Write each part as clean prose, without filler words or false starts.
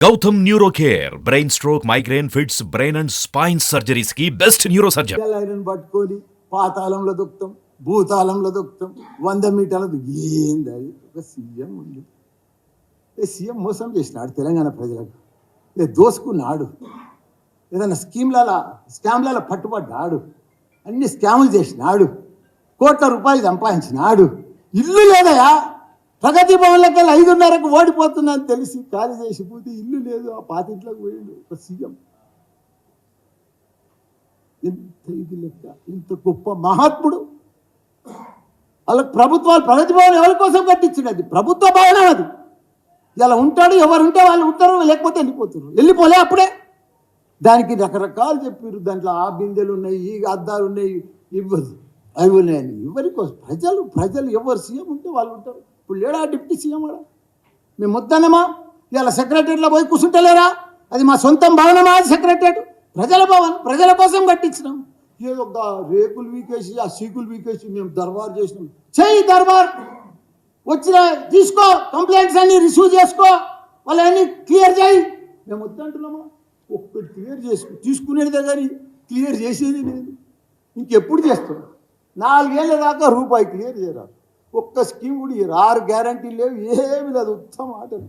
Gautam neuro care brain stroke migraine fits brain and spine surgeries కి best neuro surgeon. Iron పట్టుకొని పాతాళంలో దొక్కుతాం, భూతాళంలో దొక్కుతాం, 100 మీటర్ల ఏంది అది? ఒక సీఎం ఉంది, సీఎం మోసం చేసినాడు తెలంగాణ ప్రజలకు, దోసుకున్నాడు, ఏదైనా స్కామ్లలో పట్టుబడ్డాడు, అన్ని స్కాములు చేసినాడు, కోట్ల రూపాయలు సంపాదించినాడు. ఇల్లు లేదయా, ప్రగతి భవన్లకి 5:30కు ఓడిపోతుందని తెలిసి ఖాళీ చేసిపోతే ఇల్లు లేదు, ఆ పాతింట్లోకి పోయిండు ఒక సీఎం. ఎంత ఇది లెక్క, ఇంత గొప్ప మహాత్ముడు. వాళ్ళకి ప్రభుత్వాలు ప్రగతి భవన్ ఎవరి కోసం కట్టించింది? అది ప్రభుత్వ భవనం. అది ఇలా ఉంటాడు, ఎవరు ఉంటే వాళ్ళు ఉంటారు, లేకపోతే వెళ్ళిపోలే అప్పుడే. దానికి రకరకాలు చెప్పారు, దాంట్లో ఆ బిందెలు ఉన్నాయి, ఈ అద్దాలు ఉన్నాయి, ఇవ్వదు అవి ఉన్నాయని. ఎవరి కోసం? ప్రజలు ఎవరు సీఎం ఉంటే వాళ్ళు ఉంటారు. ఇప్పుడు లేడా డిప్యూటీ సీఎం కూడా? మేము వద్దన్నమా? ఇలా సెక్రటరీలో పోయి కూర్చుంటలేరా? అది మా సొంతం భవనమా? అది సెక్రటరీ ప్రజల భవన్, ప్రజల కోసం కట్టించినాం. ఏదో ఒక రేకులు వీకేసి, ఆ సీకులు వీకేసి మేము దర్బార్ చేసినాం. చెయ్యి దర్బార్, వచ్చిన తీసుకో, కంప్లైంట్స్ అన్ని రిసీవ్ చేసుకో, వాళ్ళని క్లియర్ చేయి. మేము వద్దంటున్నామా? ఒక్కటి క్లియర్ చేసుకో, తీసుకునేదే కానీ క్లియర్ చేసేది లేదు. ఇంకెప్పుడు చేస్తాం? 4 ఏళ్ళ దాకా రూపాయి క్లియర్ చేయరాదు, ఒక్క స్కీమ్ కూడా 6 గ్యారంటీలు లేవు, ఏమి లేదు. ఉత్తమ ఆటలు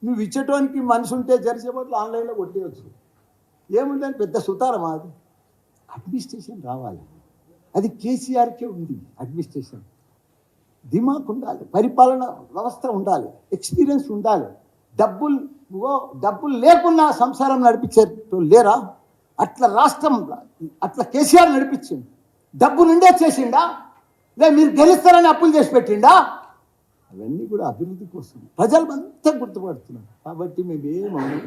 నువ్వు ఇచ్చేటానికి మనిషి ఉంటే జరిసేపట్లు ఆన్లైన్లో కొట్టేయచ్చు. ఏముందని పెద్ద సుతారం. అది అడ్మినిస్ట్రేషన్ రావాలి, అది కేసీఆర్కే ఉంది. అడ్మినిస్ట్రేషన్ దిమాక్ ఉండాలి, పరిపాలన వ్యవస్థ ఉండాలి, ఎక్స్పీరియన్స్ ఉండాలి. డబ్బులు లేకున్నా సంసారం నడిపించే లేరా? అట్లా రాష్ట్రం, అట్లా కేసీఆర్ నడిపించింది. డబ్బు నుండే చేసిండా? మీరు గెలుస్తారని అప్పులు చేసి పెట్టిండా? అవన్నీ కూడా అభివృద్ధి కోసం ప్రజలు అంతా గుర్తుపడుతున్నారు. కాబట్టి మేమేమన్నా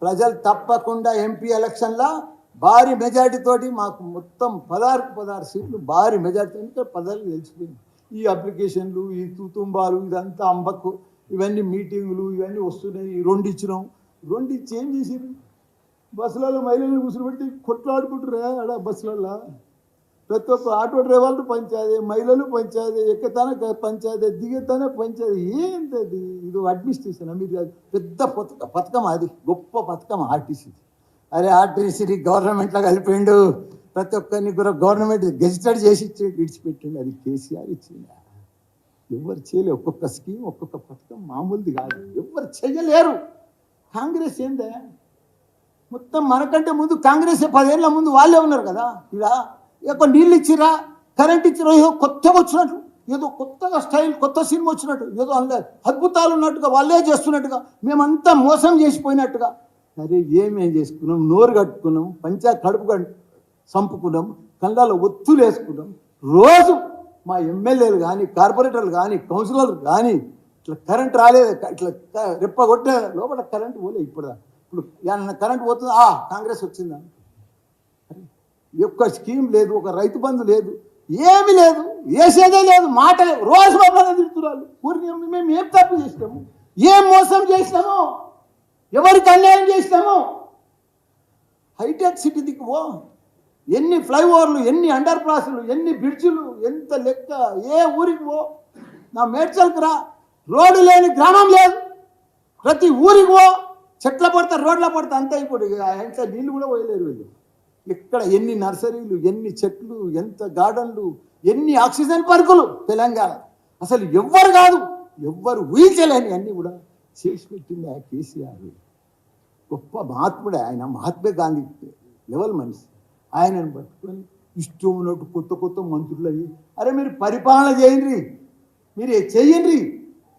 ప్రజలు తప్పకుండా ఎంపీ ఎలక్షన్లో భారీ మెజార్టీతోటి, మాకు మొత్తం 16 సీట్లు భారీ మెజార్టీతో ప్రజలు గెలిచిపోయింది. ఈ అప్లికేషన్లు, ఈ తుతుంబాలు, ఇదంతా అంబక్కు, ఇవన్నీ మీటింగులు, ఇవన్నీ వస్తున్నాయి. 2 ఇచ్చినాం, 2 ఇచ్చి ఏం చేసారు? బస్సులలో మహిళలను కూర్చోబెట్టి కొట్లాడుకుంటారు ఆడ బస్సులలో. ప్రతి ఒక్క ఆటో డ్రైవర్లు పంచాయతీ, మహిళలు పంచాయతీ, ఎక్కతానే పంచాయతీ, దిగతానే పంచాయతీ. ఏంటది? ఇది అడ్మినిస్ట్రేషన్. మీరు పెద్ద పథకం, అది గొప్ప పథకం ఆర్టీసీ. అరే ఆర్టీసీ గవర్నమెంట్లో కలిపిండు, ప్రతి ఒక్కరిని కూడా గవర్నమెంట్ గెజిటెడ్ చేసి విడిచిపెట్టిండు. అది కేసీఆర్ ఇచ్చింది. ఎవరు చేయలేరు. ఒక్కొక్క స్కీమ్, ఒక్కొక్క పథకం మామూలుది కాదు, ఎవరు చేయలేరు. కాంగ్రెస్ ఏందే మొత్తం మనకంటే ముందు కాంగ్రెస్ 10 ఏళ్ళ ముందు వాళ్ళే ఉన్నారు కదా. ఇలా ఎక్కువ నీళ్ళు ఇచ్చిరా, కరెంట్ ఇచ్చిరా, ఏదో కొత్తగా వచ్చినట్టు, ఏదో కొత్తగా స్టైల్, కొత్త సినిమా వచ్చినట్టు, ఏదో అద్భుతాలు ఉన్నట్టుగా, వాళ్ళే చేస్తున్నట్టుగా, మేమంతా మోసం చేసిపోయినట్టుగా. అరే ఏమేం చేసుకున్నాం? నోరు కట్టుకున్నాం, కడుపు చంపుకున్నాం, కళ్ళలో ఒత్తులు వేసుకున్నాం. రోజు మా ఎమ్మెల్యేలు కానీ, కార్పొరేటర్లు కానీ, కౌన్సిలర్లు కానీ ఇట్లా కరెంట్ రాలేదు, ఇట్లా రెప్పగొట్టే లోపల కరెంట్ పోలే. ఇప్పుడు ఏమన్నా కరెంట్ పోతుంది, కాంగ్రెస్ వచ్చిందా? ఒక్క స్కీమ్ లేదు, ఒక రైతు బంధు లేదు, ఏమి లేదు, వేసేదే లేదు. మాట రోజు బాబానే తిడుతున్నారు. మేము ఏం తప్పు చేసినాము? ఏం మోసం చేసినాము? ఎవరికి అన్యాయం చేసినాము? హైటెక్ సిటీ దిక్కువో, ఎన్ని ఫ్లైఓవర్లు, ఎన్ని అండర్ పాస్లు, ఎన్ని బ్రిడ్జిలు, ఎంత లెక్క. ఏ ఊరికి పో, నా మేడ్చల్కి రా, రోడ్డు లేని గ్రామం లేదు. ప్రతి ఊరికి పో, చెట్ల పడతా, రోడ్ల పడతా, అంతా ఇప్పుడు ఎంత నీళ్ళు కూడా పోయలేరు వీళ్ళు. ఇక్కడ ఎన్ని నర్సరీలు, ఎన్ని చెట్లు, ఎంత గార్డెన్లు, ఎన్ని ఆక్సిజన్ పార్కులు తెలంగాణ. అసలు ఎవ్వరు కాదు, ఎవ్వరు ఊహించలేని అన్నీ కూడా చేసి పెట్టింది ఆ కేసీఆర్. గొప్ప మహాత్ముడే ఆయన, మహాత్మా గాంధీ లెవెల్ మనిషి. ఆయనను పట్టుకొని ఇష్టం ఉన్నట్టు కొత్త మంత్రులు అయ్యి, అరే మీరు పరిపాలన చేయండి, మీరు చెయ్యండి,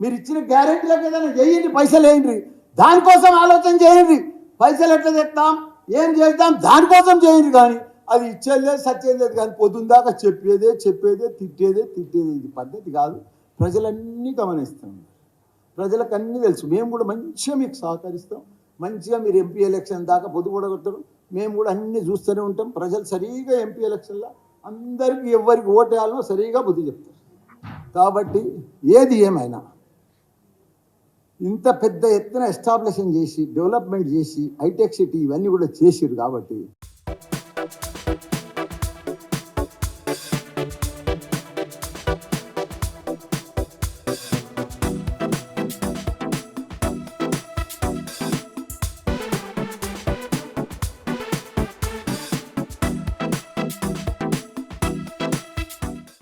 మీరు ఇచ్చిన గ్యారెంటీలకు ఏదైనా చేయండి, పైసలు వేయండి, దానికోసం ఆలోచన చేయండి. పైసలు ఎట్లా తెస్తాం, ఏం చేద్దాం, దానికోసం చేయండి. కానీ అది ఇచ్చేదే సచ్చేది కానీ పొద్దున్న దాకా చెప్పేదే తిట్టేదే. ఇది పద్ధతి కాదు. ప్రజలన్నీ గమనిస్తాం, ప్రజలకు అన్నీ తెలుసు. మేము కూడా మంచిగా మీకు సహకరిస్తాం. మంచిగా మీరు ఎంపీ ఎలక్షన్ దాకా పొద్దుపడగొడతారు, మేము కూడా అన్నీ చూస్తూనే ఉంటాం. ప్రజలు సరిగా ఎంపీ ఎలక్షన్లో అందరికీ ఎవరికి ఓటు వేయాలనో సరిగా బుద్ధి చెప్తారు. కాబట్టి ఏది ఏమైనా ఇంత పెద్ద ఎత్తున ఎస్టాబ్లిషన్ చేసి, డెవలప్మెంట్ చేసి, హైటెక్ సిటీ ఇవన్నీ కూడా చేసిరు. కాబట్టి